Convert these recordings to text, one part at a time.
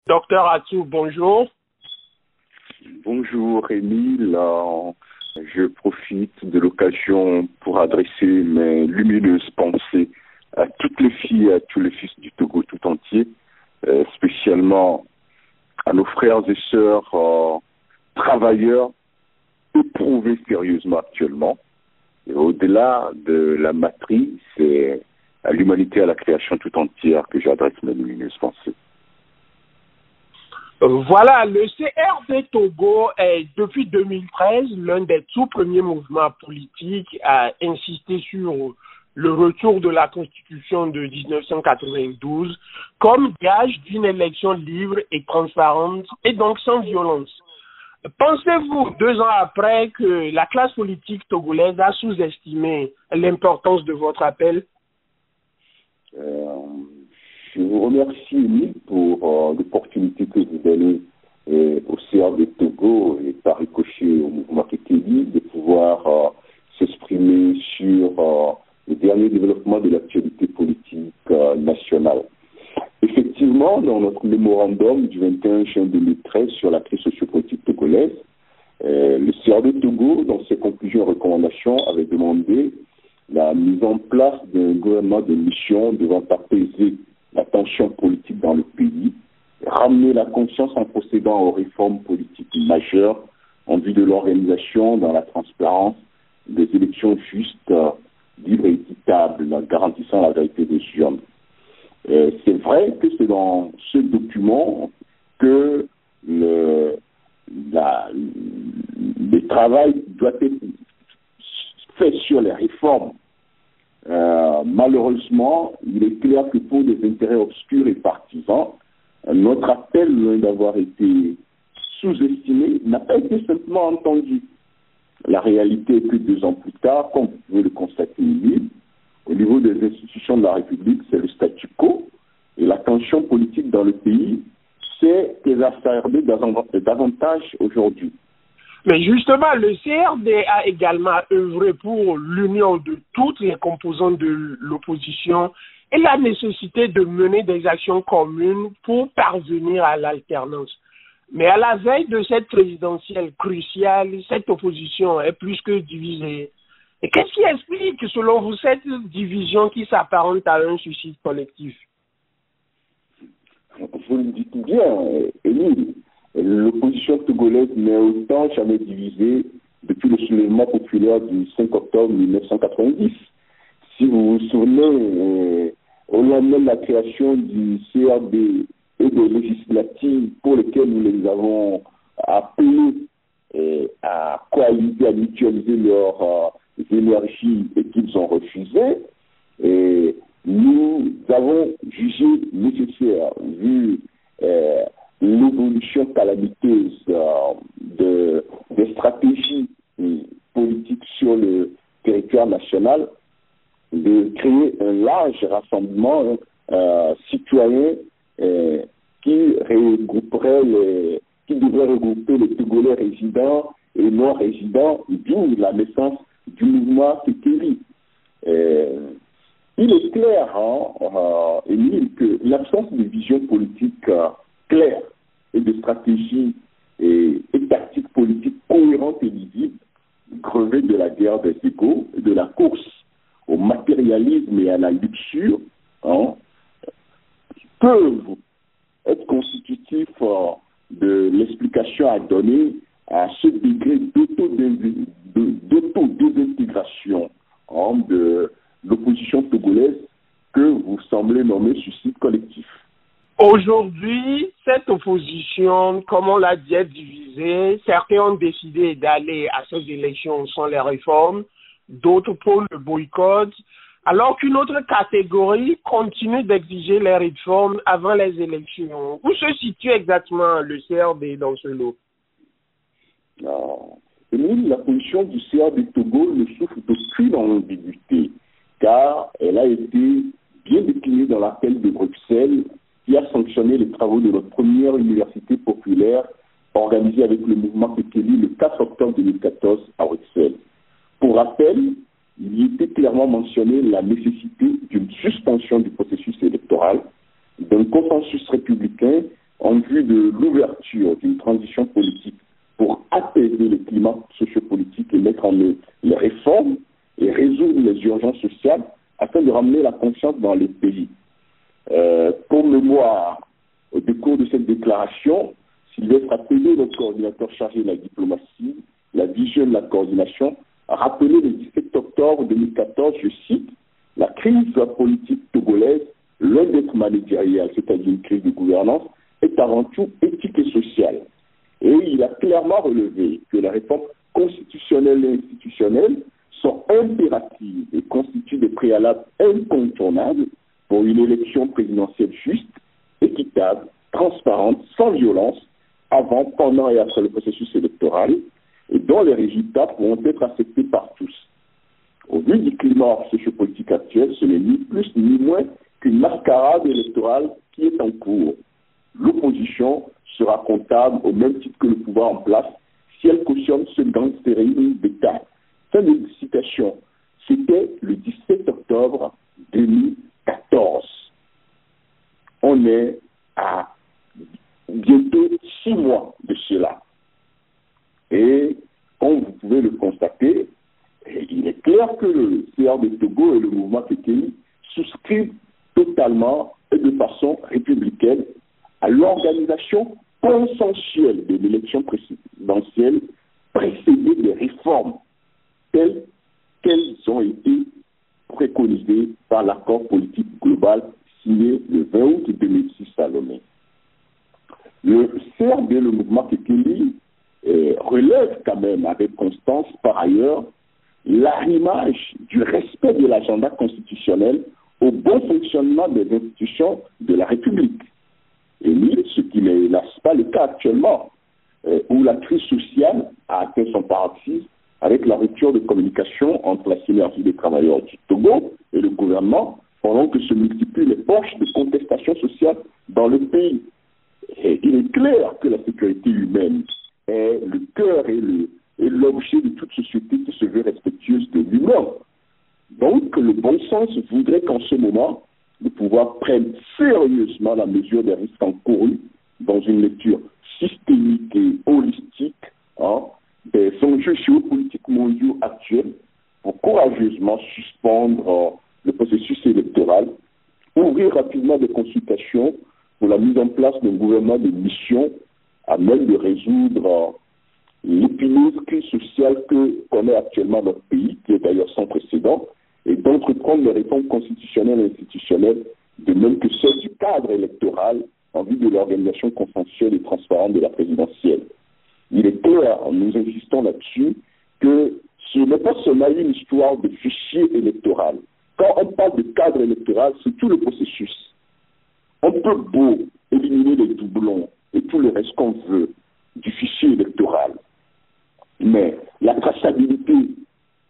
Docteur Atou, bonjour. Bonjour Émile, je profite de l'occasion pour adresser mes lumineuses pensées à toutes les filles et à tous les fils du Togo tout entier, spécialement à nos frères et sœurs travailleurs éprouvés sérieusement actuellement. Et au-delà de la matrice, c'est à l'humanité, à la création tout entière que j'adresse mes lumineuses pensées. Voilà, le CRD Togo est depuis 2013 l'un des tout premiers mouvements politiques à insister sur le retour de la Constitution de 1992 comme gage d'une élection libre et transparente et donc sans violence. Pensez-vous, 2 ans après, que la classe politique togolaise a sous-estimé l'importance de votre appel? Je vous remercie, Émile, pour l'opportunité que vous donnez au CRD Togo et par ricochet au mouvement Kekeli de pouvoir s'exprimer sur le dernier développement de l'actualité politique nationale. Effectivement, dans notre mémorandum du 21 juin 2013 sur la crise sociopolitique togolaise, le CRD Togo, dans ses conclusions et recommandations, avait demandé la mise en place d'un gouvernement de mission devant apaiser la tension politique dans le pays, ramener la conscience en procédant aux réformes politiques majeures en vue de l'organisation dans la transparence des élections justes, libres et équitables, garantissant la vérité des urnes. C'est vrai que c'est dans ce document que le travail doit être fait sur les réformes. Malheureusement, il est clair que pour des intérêts obscurs et partisans, notre appel, loin d'avoir été sous-estimé, n'a pas été simplement entendu. La réalité est que 2 ans plus tard, comme vous pouvez le constater, au niveau des institutions de la République, c'est le statu quo, et la tension politique dans le pays s'est exacerbée davantage aujourd'hui. Mais justement, le CRD a également œuvré pour l'union de toutes les composantes de l'opposition et la nécessité de mener des actions communes pour parvenir à l'alternance. Mais à la veille de cette présidentielle cruciale, cette opposition est plus que divisée. Et qu'est-ce qui explique, selon vous, cette division qui s'apparente à un suicide collectif? Vous le dites bien, Émile. L'opposition togolaise n'est autant jamais divisée depuis le soulèvement populaire du 5 octobre 1990. Si vous vous souvenez, au lendemain de la création du CRD et des législatives pour lesquelles nous les avons appelés à coaliser, à mutualiser leurs énergies et qu'ils ont refusé, et nous avons jugé nécessaire, vu l'évolution calamiteuse des stratégies politiques sur le territoire national, de créer un large rassemblement citoyen qui devrait regrouper les Togolais résidents et non résidents, d'où la naissance du mouvement Kekeli. Il est clair, Émile, que l'absence de vision politique claire et de stratégie et tactique politique cohérente et lisible, crevée de la guerre des égos et de la course au matérialisme et à la luxure, peuvent être constitutifs de l'explication à donner à ce degré d'auto-désintégration de l'opposition togolaise que vous semblez nommer suicide collectif. Aujourd'hui, cette opposition, comme on l'a dit, est divisée. Certains ont décidé d'aller à ces élections sans les réformes, d'autres pour le boycott, alors qu'une autre catégorie continue d'exiger les réformes avant les élections. Où se situe exactement le CRD dans ce lot? Émile, la position du CRD Togo ne souffre d'aucune ambiguïté, car elle a été bien déclinée dans l'appel de Bruxelles qui a sanctionné les travaux de notre première université populaire organisée avec le mouvement Kekeli le 4 octobre 2014 à Bruxelles. Pour rappel, il y était clairement mentionné la nécessité d'une suspension du processus électoral, d'un consensus républicain en vue de l'ouverture d'une transition politique pour apaiser le climat sociopolitique et mettre en œuvre les réformes et résoudre les urgences sociales afin de ramener la confiance dans les pays. Pour mémoire, au cours de cette déclaration, Sylvestre Appeler, notre coordinateur chargé de la diplomatie, la vision de la coordination, a rappelé le 17 octobre 2014, je cite, « La crise de la politique togolaise, loin d'être managériale, c'est-à-dire une crise de gouvernance, est avant tout éthique et sociale. » Et il a clairement relevé que les réformes constitutionnelles et institutionnelles sont impératives et constituent des préalables incontournables pour une élection présidentielle juste, équitable, transparente, sans violence, avant, pendant et après le processus électoral, et dont les résultats pourront être acceptés par tous. Au vu du climat sociopolitique actuel, ce n'est ni plus ni moins qu'une mascarade électorale qui est en cours. L'opposition sera comptable au même titre que le pouvoir en place si elle cautionne ce gangstérisme d'État. Fin de citation. C'était le 17 octobre 2014. On est à bientôt 6 mois de cela. Et comme vous pouvez le constater, il est clair que le CRD Togo et le mouvement Tekeli souscrivent totalement et de façon républicaine à l'organisation consensuelle de l'élection présidentielle précédée des réformes telles qu'elles ont été préconisées par l'accord politique global signé le 20 août 2006 à Lomé. Le CRD, le mouvement Tekeli, relève quand même avec constance, par ailleurs, l'arrimage du respect de l'agenda constitutionnel au bon fonctionnement des institutions de la République. Et ce qui n'est pas le cas actuellement, où la crise sociale a atteint son paroxysme avec la rupture de communication entre la synergie des travailleurs du Togo et le gouvernement, pendant que se multiplient les poches de contestation sociale dans le pays. Et il est clair que la sécurité humaine est le cœur et l'objet de toute société qui se veut respectueuse de l'humain. Donc, le bon sens voudrait qu'en ce moment, le pouvoir prenne sérieusement la mesure des risques encourus dans une lecture systémique et holistique des enjeux géopolitiques mondiaux actuels pour courageusement suspendre le processus électoral, ouvrir rapidement des consultations pour la mise en place d'un gouvernement de mission à même de résoudre l'épineuse crise sociale que connaît actuellement notre pays, qui est d'ailleurs sans précédent, et d'entreprendre les réformes constitutionnelles et institutionnelles, de même que celles du cadre électoral en vue de l'organisation consensuelle et transparente de la présidentielle. Il est clair, nous insistons là-dessus, que ce n'est pas seulement une histoire de fichier électoral. Quand on parle de cadre électoral, c'est tout le processus. On peut beau éliminer les doublons et tout le reste qu'on veut du fichier électoral, mais la traçabilité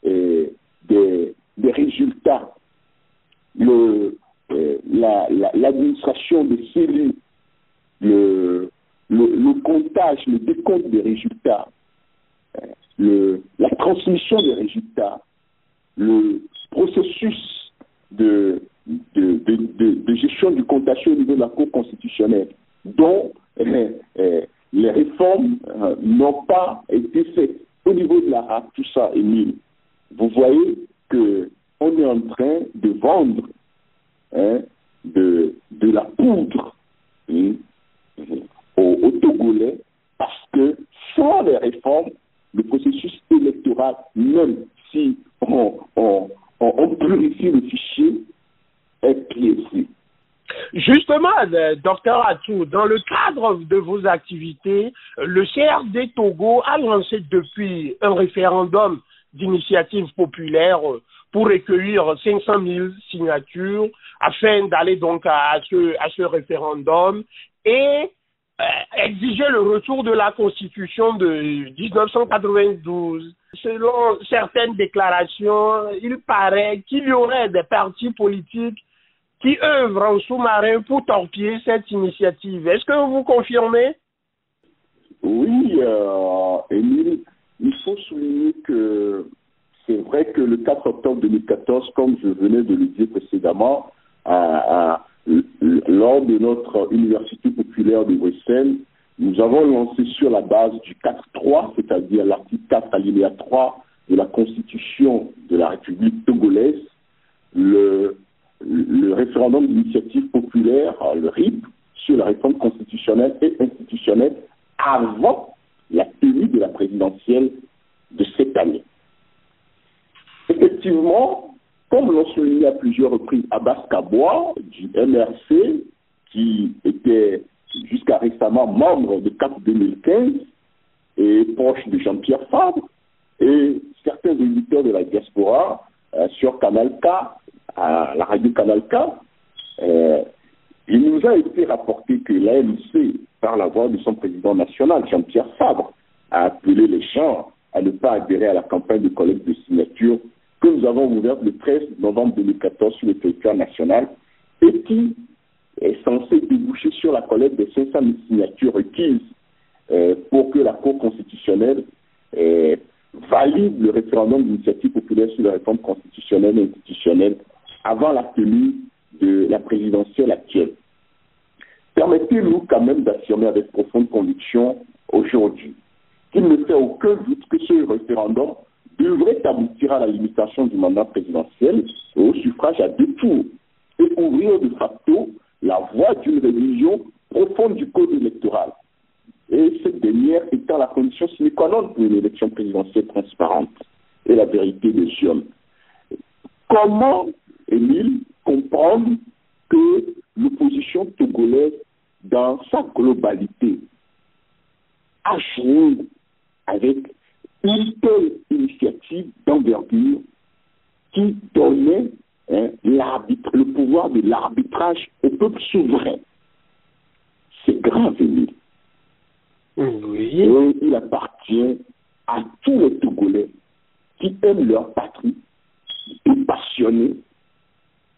des résultats, l'administration des cellules, le comptage, le décompte des résultats, la transmission des résultats, le processus de gestion du contentieux au niveau de la Cour constitutionnelle, dont les réformes n'ont pas été faites. Au niveau de la RAC, tout ça est nul. Vous voyez qu'on est en train de vendre de la poudre aux Togolais parce que sans les réformes, le processus électoral, même si on purifie le fichier, est biaisé. Justement, docteur Atou, dans le cadre de vos activités, le CRD Togo a lancé depuis un référendum d'initiative populaire pour recueillir 500 000 signatures afin d'aller donc à ce référendum et exiger le retour de la Constitution de 1992. Selon certaines déclarations, il paraît qu'il y aurait des partis politiques qui œuvrent en sous-marin pour torpiller cette initiative. Est-ce que vous confirmez? Oui, Émile, il faut souligner que c'est vrai que le 4 octobre 2014, comme je venais de le dire précédemment, lors de notre université populaire de Bruxelles, nous avons lancé sur la base du 4.3, c'est-à-dire l'article 4 alinéa 3 de la Constitution de la République togolaise, le référendum d'initiative populaire, le RIP, sur la réforme constitutionnelle et institutionnelle avant la tenue de la présidentielle de cette année. Effectivement, comme l'ont souligné à plusieurs reprises Abbas Kaboua du MRC, qui était jusqu'à récemment membre de CAP 2015 et proche de Jean-Pierre Fabre, et certains éditeurs de la diaspora sur Canal K, à la radio Canal K, il nous a été rapporté que l'AMC, par la voix de son président national, Jean-Pierre Fabre, a appelé les gens à ne pas adhérer à la campagne de collecte de signatures que nous avons ouverte le 13 novembre 2014 sur le territoire national et qui est censé déboucher sur la collecte des 500 000 signatures requises pour que la Cour constitutionnelle valide le référendum d'initiative populaire sur la réforme constitutionnelle et institutionnelle avant la tenue de la présidentielle actuelle. Permettez-nous quand même d'affirmer avec profonde conviction aujourd'hui qu'il ne fait aucun doute que ce référendum devrait aboutir à la limitation du mandat présidentiel et au suffrage à 2 tours et ouvrir de facto la voie d'une révision profonde du code électoral. Et cette dernière étant la condition sine qua non pour une élection présidentielle transparente et la vérité des urnes. Comment, Émile, comprendre que l'opposition togolaise, dans sa globalité, a joué avec une telle initiative d'envergure qui donnait le pouvoir de l'arbitrage au peuple souverain? C'est grave, Émile. Oui. Et il appartient à tous les Togolais qui aiment leur patrie, et passionnés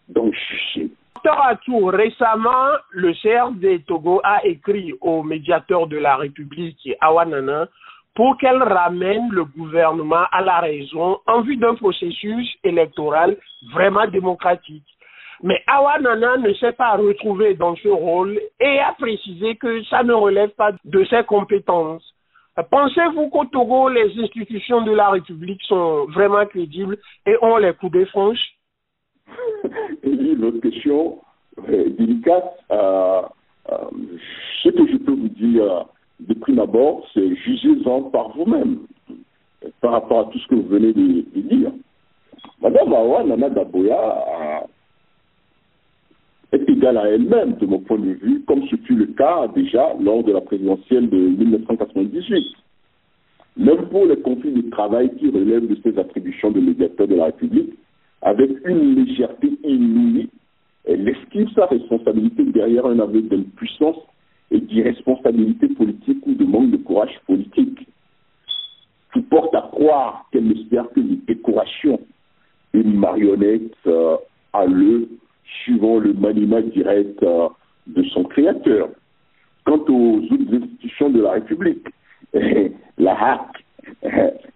d'en juger. Docteur Atou, récemment, le CRD Togo a écrit au médiateur de la République, Awa Nana, pour qu'elle ramène le gouvernement à la raison en vue d'un processus électoral vraiment démocratique. Mais Awa Nana ne s'est pas retrouvé dans ce rôle et a précisé que ça ne relève pas de ses compétences. Pensez-vous qu'au Togo, les institutions de la République sont vraiment crédibles et ont les coups de franche? Notre question délicate. Ce que je peux vous dire de prime abord, c'est jugez-en par vous-même par rapport à tout ce que vous venez de dire. Madame Awa Nana Daboya est égale à elle-même, de mon point de vue, comme ce fut le cas déjà lors de la présidentielle de 1998. Même pour les conflits de travail qui relèvent de ses attributions de médiateur de la République, avec une légèreté inouïe, elle esquive sa responsabilité derrière un aveu d'impuissance et d'irresponsabilité politique ou de manque de courage politique. Tout porte à croire qu'elle n'espère que les décorations, une marionnette à l'œil, suivant le maniement direct de son créateur. Quant aux autres institutions de la République, la HAC,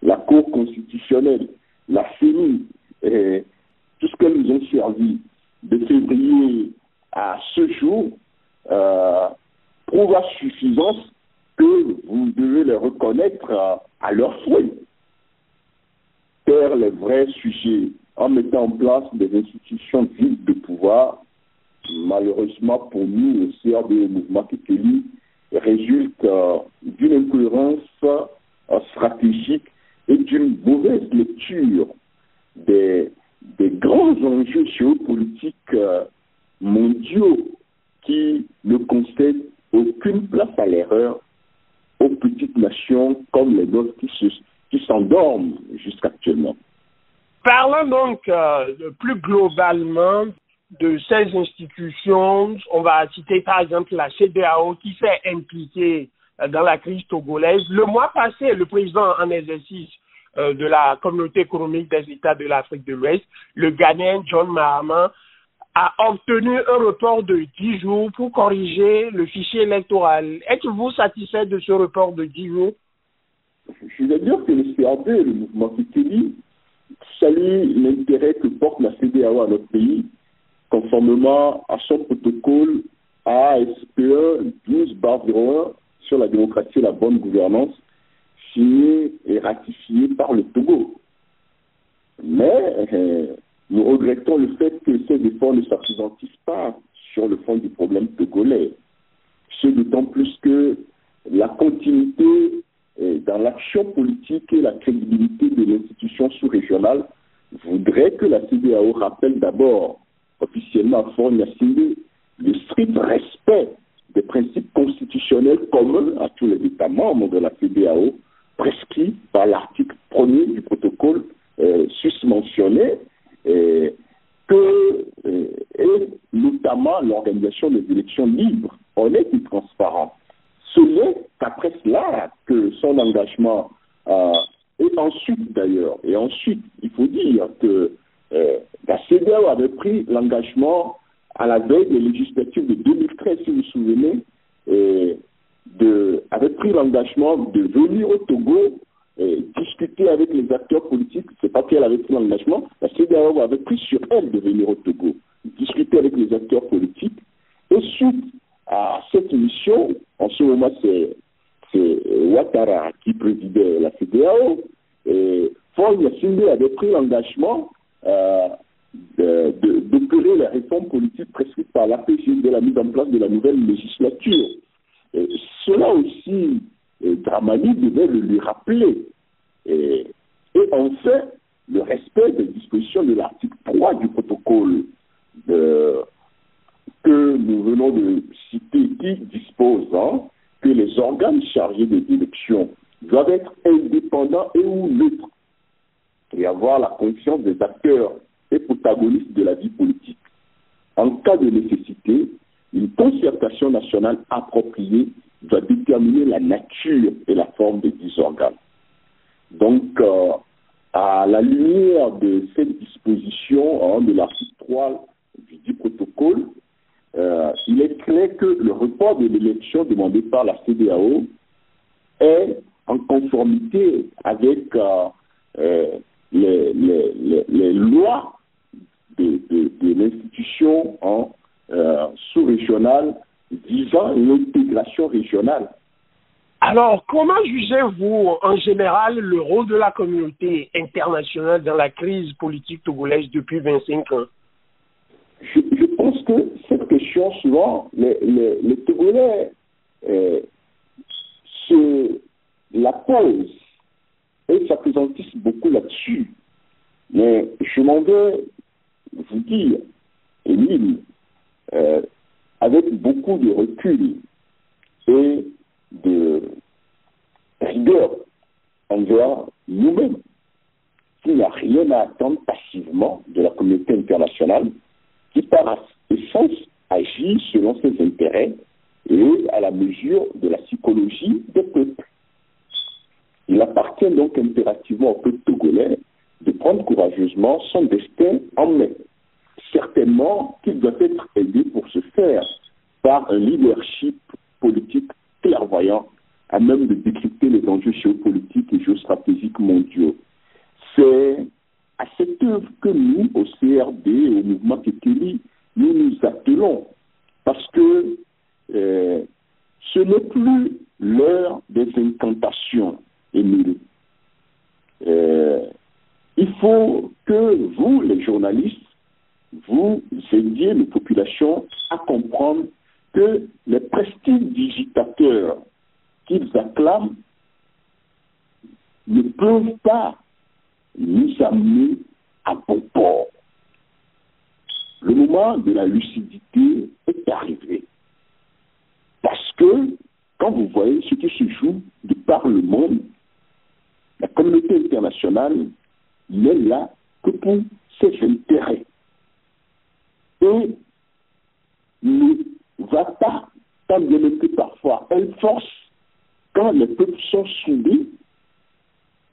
la Cour constitutionnelle, la CENI, tout ce qu'elles nous ont servi de février à ce jour prouve à suffisance que vous devez les reconnaître à leurs fruits. Faire les vrais sujets en mettant en place des institutions vides de pouvoir, malheureusement pour nous, le CRD et le mouvement Kekeli, résulte d'une incohérence stratégique et d'une mauvaise lecture des grands enjeux géopolitiques mondiaux qui ne concèdent aucune place à l'erreur aux petites nations comme les nôtres qui s'endorment jusqu'actuellement. Parlons donc plus globalement de ces institutions. On va citer par exemple la CEDEAO qui s'est impliquée dans la crise togolaise. Le mois passé, le président en exercice de la communauté économique des États de l'Afrique de l'Ouest, le Ghanéen John Mahama, a obtenu un report de 10 jours pour corriger le fichier électoral. Êtes-vous satisfait de ce report de 10 jours? Je veux dire que le CRD, le mouvement Kekeli, salue l'intérêt que porte la CEDEAO à notre pays conformément à son protocole ASPE 12/01 sur la démocratie et la bonne gouvernance, signé et ratifié par le Togo. Mais nous regrettons le fait que ces efforts ne s'appuyent pas sur le fond du problème togolais. Ce d'autant plus que la continuité dans l'action politique et la crédibilité de l'institution sous-régionale voudrait que la CEDEAO rappelle d'abord officiellement à Faure Gnassingbé le strict respect des principes constitutionnels communs à tous les États membres de la CEDEAO, prescrits par l'article 1er du protocole susmentionné, et notamment l'organisation des élections libres, honnêtes et transparentes. Ce n'est qu'après cela que son engagement, et ensuite d'ailleurs, il faut dire que la CEDEAO avait pris l'engagement à la veille des législatives de 2013, si vous vous souvenez, avait pris l'engagement de venir au Togo discuter avec les acteurs politiques. C'est pas qu'elle avait pris l'engagement, la CEDEAO avait pris sur elle de venir au Togo, discuter avec les acteurs politiques. Et suite à cette mission, en ce moment c'est Ouattara qui présidait la CEDEAO, et Faure Gnassingbé avait pris l'engagement d'opérer les réformes politiques prescrites par l'APG de la mise en place de la nouvelle législature. Et cela aussi, Dramani devait le lui rappeler. Et enfin, le respect des dispositions de l'article 3 du protocole que nous venons de citer, qui dispose que les organes chargés des élections doivent être indépendants et ou neutres et avoir la confiance des acteurs et protagonistes de la vie politique. En cas de nécessité, une concertation nationale appropriée doit déterminer la nature et la forme des 10 organes. Donc, à la lumière de cette disposition de l'article 3 du protocole, il est clair que le report de l'élection demandé par la CEDEAO est en conformité avec les lois de l'institution sous-régionale visant l'intégration régionale. Alors, comment jugez-vous en général le rôle de la communauté internationale dans la crise politique togolaise depuis 25 ans? Je pense que cette question, souvent, les Togolais la posent et s'appesantissent beaucoup là-dessus. Mais je m'en vais vous dire, Émile, avec beaucoup de recul et de rigueur envers nous-mêmes, qu'il n'y a rien à attendre passivement de la communauté internationale qui, par essence, agit selon ses intérêts et à la mesure de la psychologie des peuples. Il appartient donc impérativement au peuple togolais de prendre courageusement son destin en main. Certainement qu'il doit être aidé pour ce faire par un leadership politique clairvoyant à même de décrypter les enjeux géopolitiques et géostratégiques mondiaux. C'est à cette œuvre que nous, au CRD, au mouvement Kekeli, nous nous attelons, parce que ce n'est plus l'heure des incantations, Émile. Il faut que vous, les journalistes, vous aidiez les populations à comprendre que les prestidigitateurs qu'ils acclament ne peuvent pas nous amener à bon port. Le moment de la lucidité est arrivé. Parce que, quand vous voyez ce qui se joue de par le monde, la communauté internationale n'est là que pour ses intérêts. Et ne va pas, tant bien que parfois elle force, quand les peuples sont soudés,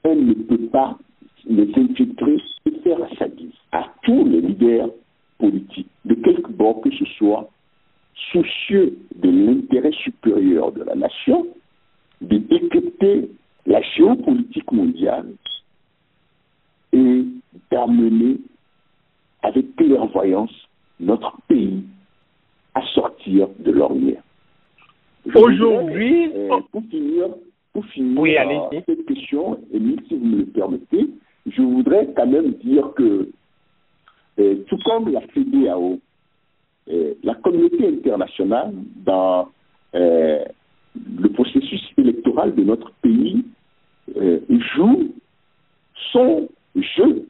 elle ne peut pas les infiltrer et faire à sa guise. À tous les leaders politiques, de quelque bord que ce soit, soucieux de l'intérêt supérieur de la nation, de décrypter la géopolitique mondiale et d'amener avec clairvoyance notre pays à sortir de l'ornière. Aujourd'hui, pour finir oui, cette question, Émile, si vous me le permettez, je voudrais quand même dire que, tout comme la CEDEAO, la communauté internationale, dans le processus électoral de notre pays, joue son jeu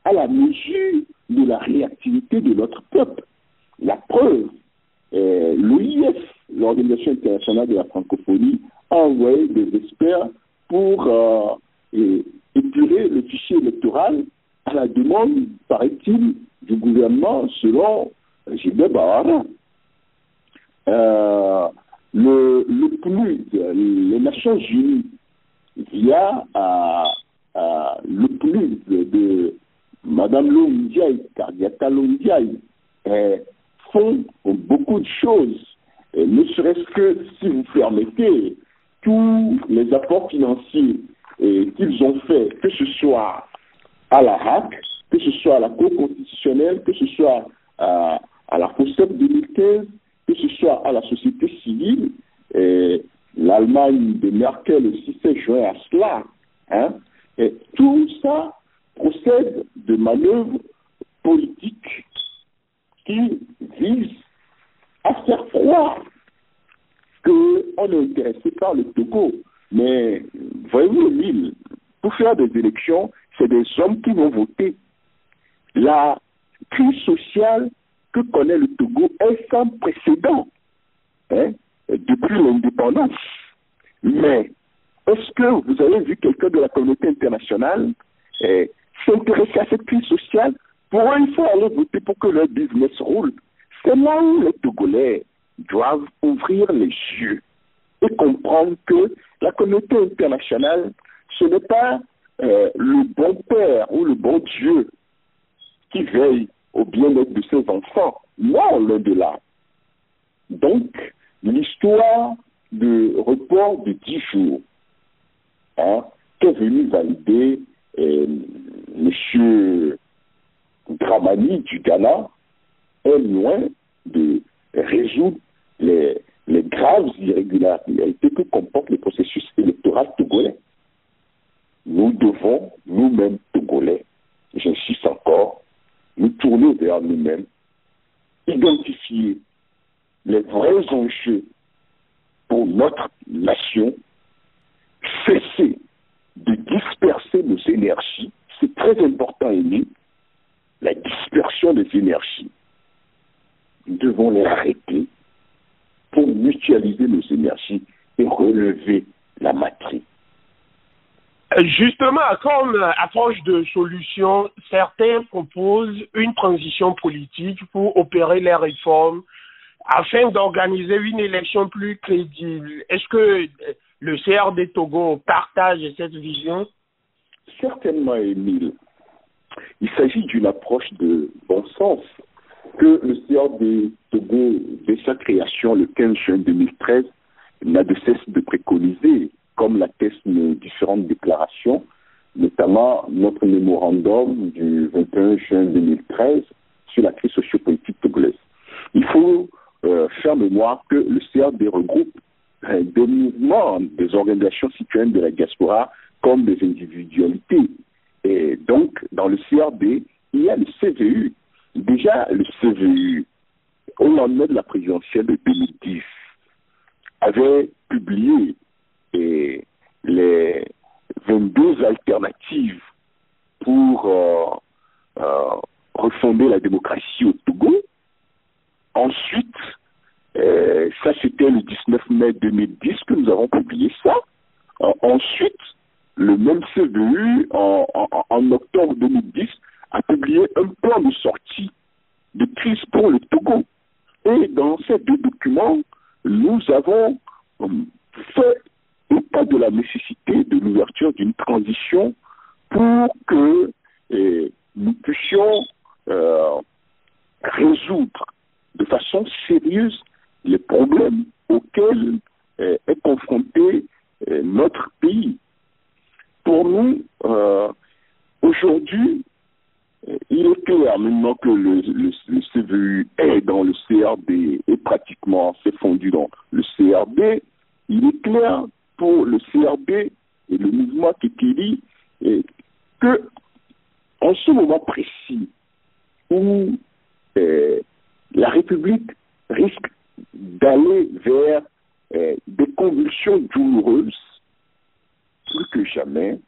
à la mesure de la réactivité de notre peuple. La preuve, l'OIF, l'Organisation internationale de la francophonie, a envoyé des experts pour épurer le fichier électoral à la demande, paraît-il, du gouvernement selon Gilbert Bahara. Le PNUD, les Nations Unies, via le PNUD de Mme Londiaï, Kardiata Londiaï, font beaucoup de choses, ne serait-ce que, si vous permettez, tous les apports financiers qu'ils ont faits, que ce soit à la HAC, que ce soit à la Cour constitutionnelle, que ce soit à la FOSEP 2015, que ce soit à la société civile, l'Allemagne de Merkel aussi s'est joint à cela. Hein, et tout ça procède de manœuvres politiques qui visent à faire croire qu'on est intéressé par le Togo. Mais voyez-vous, Émile, pour faire des élections, c'est des hommes qui vont voter. La crise sociale que connaît le Togo est sans précédent, hein, depuis l'indépendance. Mais est-ce que vous avez vu quelqu'un de la communauté internationale s'intéresser à cette crise sociale? Pour eux, il faut aller voter pour que leur business roule. C'est là où les Togolais doivent ouvrir les yeux et comprendre que la communauté internationale, ce n'est pas le bon père ou le bon Dieu qui veille au bien-être de ses enfants. Non, loin de là. Donc, l'histoire de report de 10 jours, hein, qu'est venu valider M. Dramani du Ghana, est loin de résoudre les graves irrégularités que comporte le processus électoral togolais. Nous devons, nous-mêmes Togolais, j'insiste encore, nous tourner vers nous-mêmes, identifier les vrais enjeux pour notre nation, cesser de disperser nos énergies. C'est très important, Émile, la dispersion des énergies. Nous devons les arrêter pour mutualiser nos énergies et relever la matrice. Justement, comme approche de solution, certains proposent une transition politique pour opérer les réformes afin d'organiser une élection plus crédible. Est-ce que le CRD Togo partage cette vision? Certainement, Émile. Il s'agit d'une approche de bon sens que le CRD Togo, dès sa création le 15 juin 2013, n'a de cesse de préconiser, comme l'attestent nos différentes déclarations, notamment notre mémorandum du 21 juin 2013 sur la crise sociopolitique togolaise. Il faut faire mémoire que le CRD regroupe des mouvements, des organisations citoyennes de la diaspora comme des individualités. Et donc, dans le CRD, il y a le CVU. Déjà, le CVU, au lendemain de la présidentielle de 2010, avait publié les 22 alternatives pour refonder la démocratie au Togo. Ensuite, ça c'était le 19 mai 2010 que nous avons publié ça. Ensuite, le même CVU, en octobre 2010, a publié un plan de sortie de crise pour le Togo. Et dans ces deux documents, nous avons fait état de la nécessité de l'ouverture d'une transition pour que nous puissions résoudre de façon sérieuse les problèmes auxquels est confronté notre pays. Pour nous, aujourd'hui, il est clair maintenant que le CVU est dans le CRD et pratiquement s'est fondu dans le CRD. Il est clair pour le CRD et le mouvement Kekeli que en ce moment précis où la République risque d'aller vers des convulsions douloureuses, plus que jamais,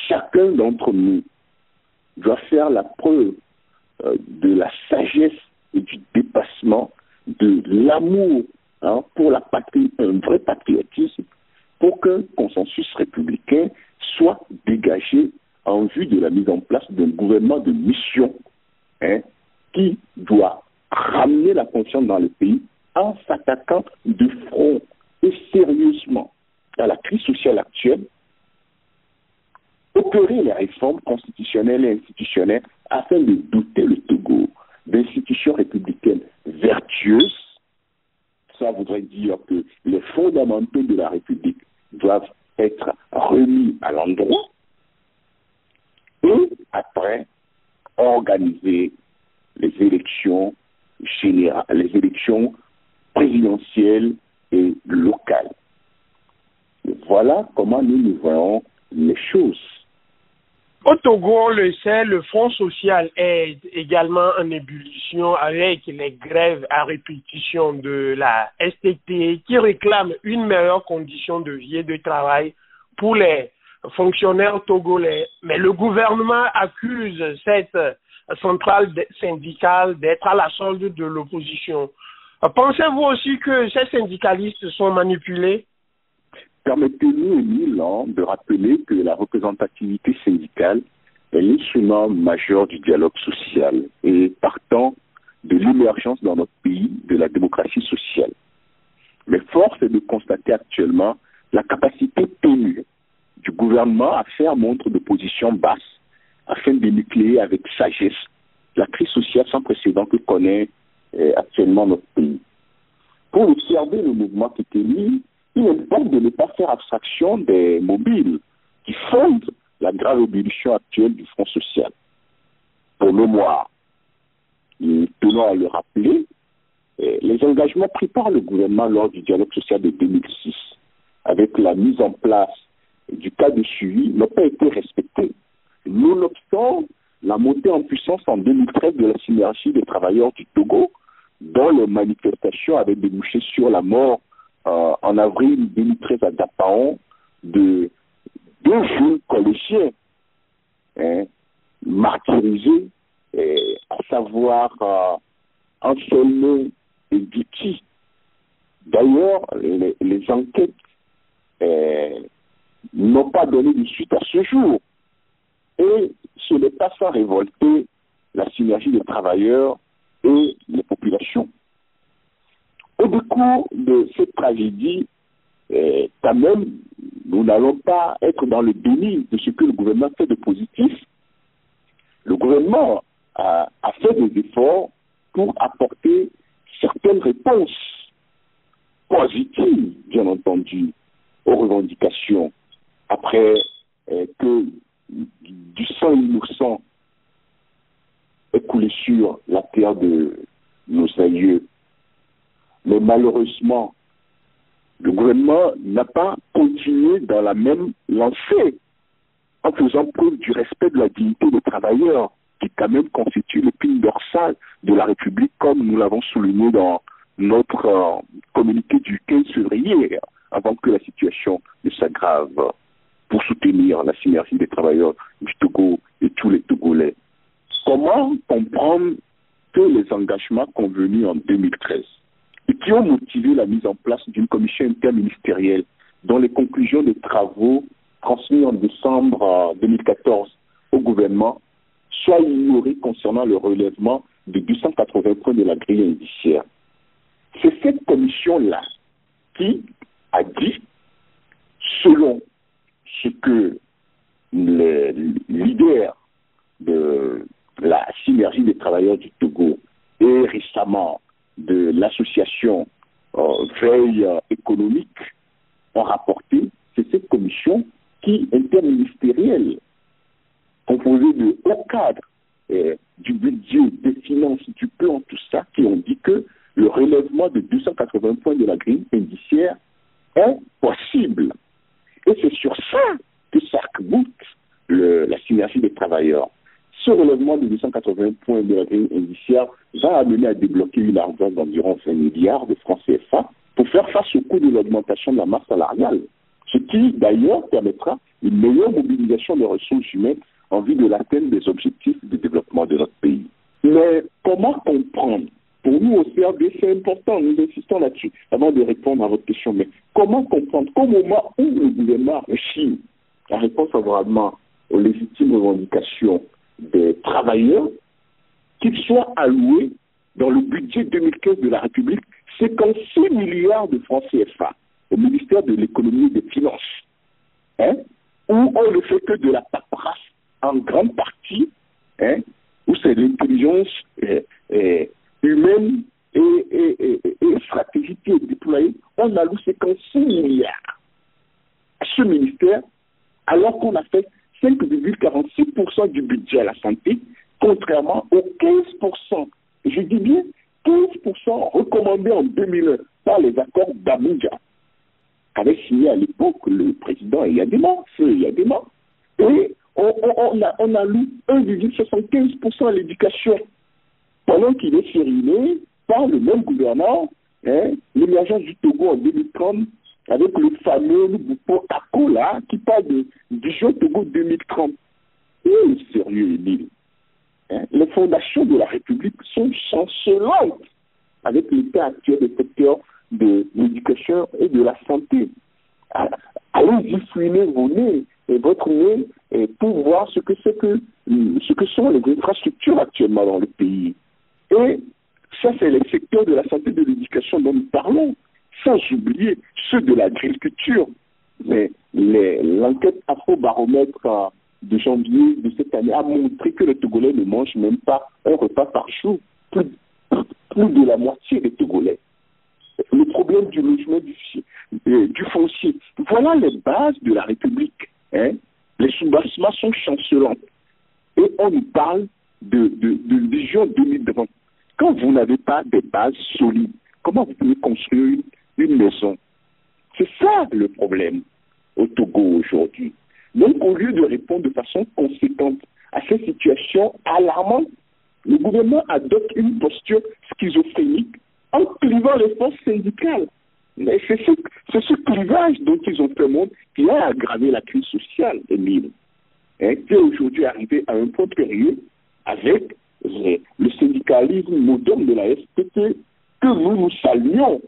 chacun d'entre nous doit faire la preuve de la sagesse et du dépassement, de l'amour pour la patrie, un vrai patriotisme, pour qu'un consensus républicain soit dégagé en vue de la mise en place d'un gouvernement de mission qui doit ramener la confiance dans le pays en s'attaquant de front et sérieusement à la crise sociale actuelle, opérer les réformes constitutionnelles et institutionnelles afin de doter le Togo d'institutions républicaines vertueuses. Ça voudrait dire que les fondamentaux de la République doivent être remis à l'endroit et après organiser les élections générales, les élections présidentielles et locales. Et voilà comment nous voyons les choses. Au Togo, on le sait, le Front social est également en ébullition avec les grèves à répétition de la STT qui réclame une meilleure condition de vie et de travail pour les fonctionnaires togolais. Mais le gouvernement accuse cette centrale syndicale d'être à la solde de l'opposition. Pensez-vous aussi que ces syndicalistes sont manipulés? Permettez-nous, Émile, de rappeler que la représentativité syndicale est l'instrument majeur du dialogue social et partant de l'émergence dans notre pays de la démocratie sociale. Mais force est de constater actuellement la capacité ténue du gouvernement à faire montre de position basse afin d'énucléer avec sagesse la crise sociale sans précédent que connaît actuellement notre pays. Pour observer le mouvement Kekeli, il importe de ne pas faire abstraction des mobiles qui fondent la grave ébullition actuelle du Front social. Pour mémoire, et tenons à le rappeler, les engagements pris par le gouvernement lors du dialogue social de 2006, avec la mise en place du cas de suivi, n'ont pas été respectés. Nonobstant la montée en puissance en 2013 de la synergie des travailleurs du Togo, dont les manifestations avaient débouché sur la mort en avril 2013 à Dapaon de 2 jeunes collégiens martyrisés, à savoir Anselme et Duty. D'ailleurs, les enquêtes n'ont pas donné de suite à ce jour. Et ce n'est pas sans révolter la synergie des travailleurs et les populations. Au décours de cette tragédie, quand même, nous n'allons pas être dans le déni de ce que le gouvernement fait de positif. Le gouvernement a fait des efforts pour apporter certaines réponses positives, bien entendu, aux revendications, après que du sang innocent est coulé sur la terre de nos aïeux. Mais malheureusement, le gouvernement n'a pas continué dans la même lancée en faisant preuve du respect de la dignité des travailleurs, qui quand même constitue l'épine dorsale de la République, comme nous l'avons souligné dans notre communiqué du 15 février, avant que la situation ne s'aggrave, pour soutenir la synergie des travailleurs du Togo et tous les Togolais. Comment comprendre que les engagements convenus en 2013 et qui ont motivé la mise en place d'une commission interministérielle dont les conclusions des travaux transmis en décembre 2014 au gouvernement soient ignorées concernant le relèvement de 280 points de la grille indiciaire? C'est cette commission-là qui a dit, selon ce que les leaders de la synergie des travailleurs du Togo et récemment de l'association Veille économique ont rapporté, c'est cette commission qui interministérielle, composée de hauts cadres du budget, des finances, du plan, tout ça, qui ont dit que le relèvement de 280 points de la grille indiciaire est possible. Et c'est sur ça que s'arc-boute la synergie des travailleurs. Ce relèvement de 280 points de la grille indiciaire va amener à débloquer une argent d'environ 20 milliards de francs CFA pour faire face au coût de l'augmentation de la masse salariale. Ce qui, d'ailleurs, permettra une meilleure mobilisation des ressources humaines en vue de l'atteinte des objectifs de développement de notre pays. Mais comment comprendre? Pour nous, au CRD, c'est important, nous insistons là-dessus, avant de répondre à votre question, mais comment comprendre qu'au moment où le gouvernement réussit à répondre favorablement aux légitimes revendications des travailleurs, qu'ils soient alloués dans le budget 2015 de la République 56 milliards de francs CFA au ministère de l'économie et des finances, où on ne fait que de la paperasse en grande partie, où c'est l'intelligence humaine et stratégique qui est déployée, on alloue 56 milliards à ce ministère, alors qu'on a fait 5,46% du budget à la santé, contrairement aux 15%, je dis bien 15% recommandés en 2001 par les accords d'Abuja, qu'avait signé à l'époque le président Eyadema, et on alloue 1,75% à l'éducation, pendant qu'il est sériné par le même gouvernement, l'émergence du Togo en 2030, avec le fameux Boupo Tako là, qui parle de vision Togo 2030. Et le sérieux, Émile, les fondations de la République sont chancelantes avec l'état actuel des secteurs de l'éducation et de la santé. Allez-y fouiner vos nez et votre nez pour voir ce que sont les infrastructures actuellement dans le pays. Et ça, c'est les secteurs de la santé et de l'éducation dont nous parlons, sans oublier ceux de l'agriculture. Mais l'enquête Afro-Baromètre de janvier de cette année a montré que les Togolais ne mangent même pas un repas par jour. Plus de la moitié des Togolais. Le problème du logement, du foncier. Voilà les bases de la République. Les soubassements sont chancelants. Et on nous parle de vision 2030. Quand vous n'avez pas des bases solides, comment vous pouvez construire une maison? C'est ça le problème au Togo aujourd'hui. Donc, au lieu de répondre de façon conséquente à cette situation alarmante, le gouvernement adopte une posture schizophrénique en clivant les forces syndicales. Mais c'est ce clivage dont ils ont fait montre qui a aggravé la crise sociale, Émile, qui est aujourd'hui arrivé à un point périlleux avec le syndicalisme moderne de la SPT que nous saluons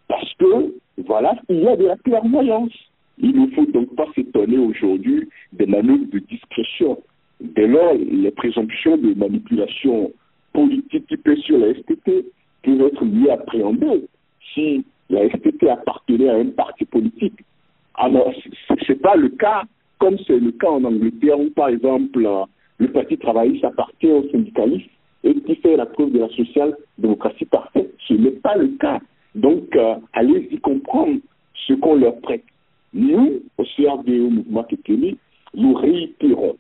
parce que, voilà, il y a de la clairvoyance. Il ne faut donc pas s'étonner aujourd'hui des manœuvres de discrétion. Dès lors, les présomptions de manipulation politique qui pèsent sur la SPT peuvent être mieux appréhendées si la SPT appartenait à un parti politique. Alors, ce n'est pas le cas, comme c'est le cas en Angleterre, où par exemple, le Parti travailliste appartient aux syndicalistes et qui fait la preuve de la social-démocratie parfaite. Ce n'est pas le cas. Donc, allez-y comprendre ce qu'on leur prête. Nous, au CRD, au mouvement Kekeli, nous réitérons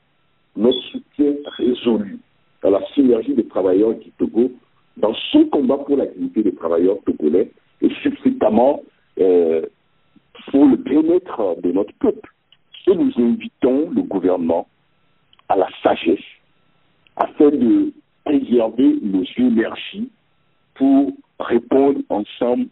notre soutien résolu à la synergie des travailleurs du Togo dans son combat pour la dignité des travailleurs togolais et subséquemment pour le bien-être de notre peuple. Et nous invitons le gouvernement à la sagesse afin de préserver nos énergies pour répondre ensemble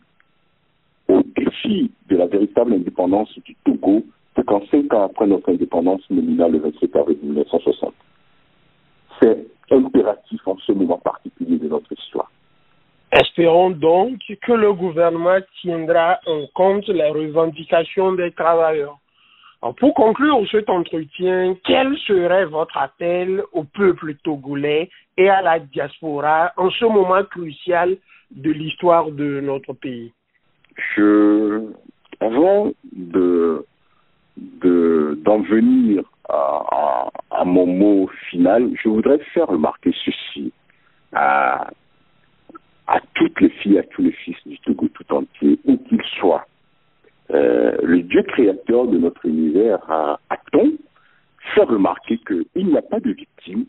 au défi de la véritable indépendance du Togo, 55 ans après notre indépendance nominale le 27 avril 1960. C'est impératif en ce moment particulier de notre histoire. Espérons donc que le gouvernement tiendra en compte les revendications des travailleurs. Alors, pour conclure cet entretien, quel serait votre appel au peuple togolais et à la diaspora en ce moment crucial de l'histoire de notre pays? Avant d'en venir à mon mot final, je voudrais faire remarquer ceci à toutes les filles, à tous les fils du Togo tout entier, où qu'ils soient. Le Dieu créateur de notre univers a-t-on fait remarquer qu'il n'y a pas de victime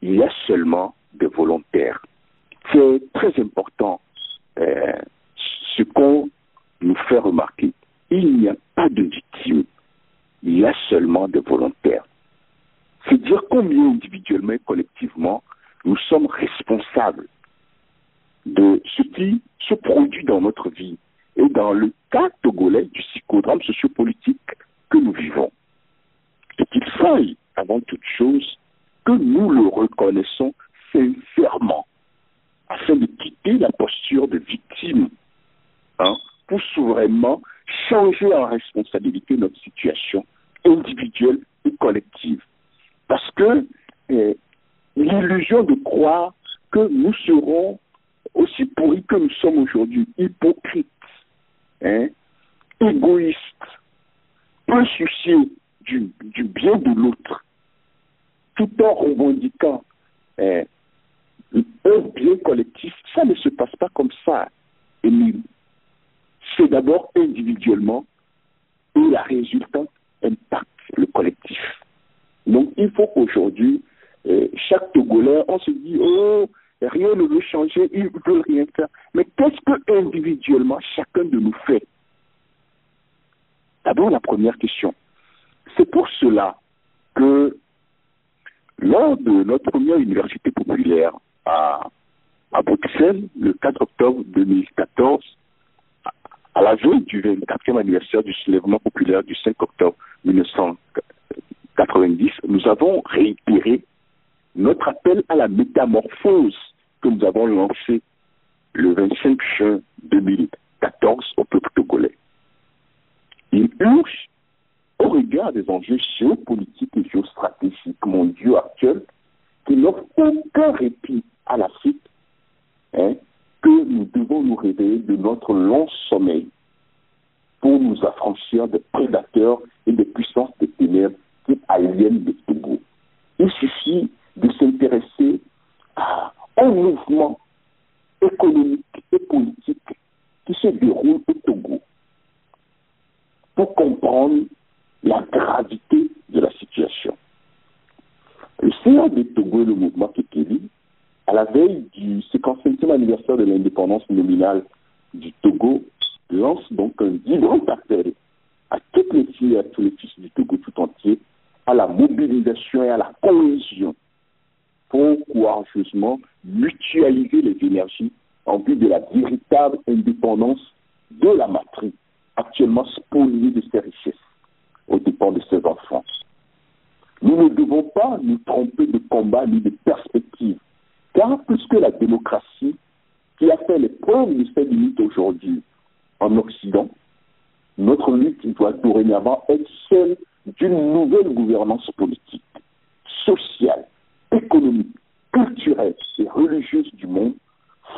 il y a seulement des volontaires. C'est très important ce qu'on nous fait remarquer. Il n'y a pas de victimes, il y a seulement des volontaires. C'est dire combien individuellement et collectivement nous sommes responsables de ce qui se produit dans notre vie et dans le cas togolais du psychodrame sociopolitique que nous vivons. Et qu'il faille, avant toute chose, que nous le reconnaissons sincèrement, afin de quitter la posture de victime, pour souverainement changer en responsabilité notre situation individuelle et collective. Parce que l'illusion de croire que nous serons aussi pourris que nous sommes aujourd'hui, hypocrites, égoïstes, peu soucieux du bien de l'autre, tout en revendiquant un bien collectif, ça ne se passe pas comme ça, Émile. C'est d'abord individuellement et la résultante impacte le collectif. Donc il faut qu'aujourd'hui, chaque Togolais, on se dit, oh, rien ne veut changer, ils ne veulent rien faire. Mais qu'est-ce que individuellement chacun de nous fait? D'abord la première question. C'est pour cela que lors de notre première université populaire à Bruxelles, le 4 octobre 2014, à la veille du 24e anniversaire du soulèvement populaire du 5 octobre 1990, nous avons réitéré notre appel à la métamorphose que nous avons lancé le 25 juin 2014 au peuple togolais. Il urge, au regard des enjeux géopolitiques et géostratégiques mondiaux actuels, qui n'offrent aucun répit à l'Afrique, que nous devons nous réveiller de notre long sommeil pour nous affranchir des prédateurs et des puissances des ténèbres qui aliènent le Togo. Il suffit de s'intéresser à un mouvement économique et politique qui se déroule au Togo pour comprendre la gravité de la situation. Le CA de Togo et le mouvement Kekeli, à la veille du 55e anniversaire de l'indépendance nominale du Togo, lance donc un vibrant appel à toutes les filles et à tous les fils du Togo tout entier à la mobilisation et à la cohésion pour courageusement mutualiser les énergies en vue de la véritable indépendance de la matrice, actuellement spoliée de ses richesses aux dépens de ses enfants. Nous ne devons pas nous tromper de combat ni de perspective, car plus que la démocratie, qui a fait les preuves de ses limites aujourd'hui en Occident, notre lutte doit dorénavant être celle d'une nouvelle gouvernance politique, sociale, économique, culturelle et religieuse du monde,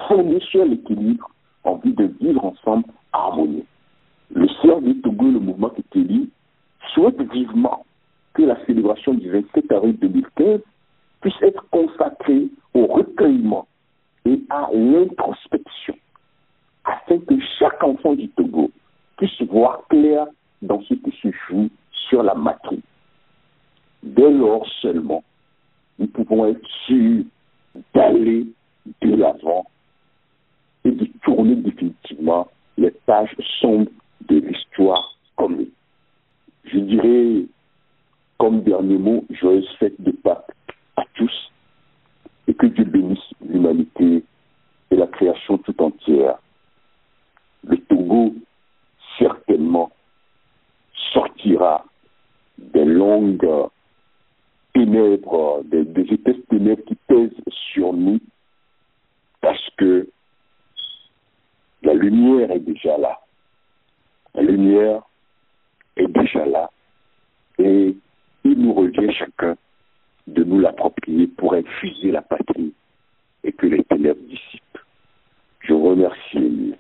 fondée sur l'équilibre en vue de vivre ensemble harmonieux. Le CRD Togo et le mouvement Kekeli souhaitent vivement que la célébration du 27 avril 2015 puisse être consacrée au recueillement et à l'introspection, afin que chaque enfant du Togo puisse voir clair dans ce qui se joue sur la matrice. Dès lors seulement, nous pouvons être sûrs d'aller de l'avant et de tourner définitivement les pages sombres de l'histoire commune. Je dirais, comme dernier mot, joyeuse fête de Pâques à tous et que Dieu bénisse l'humanité et la création tout entière. Le Togo, certainement, sortira des longues ténèbres, des épaisses ténèbres qui pèsent sur nous, parce que la lumière est déjà là. La lumière est déjà là. Et il nous revient chacun de nous l'approprier pour infuser la patrie et que les ténèbres dissipent. Je vous remercie, Émile.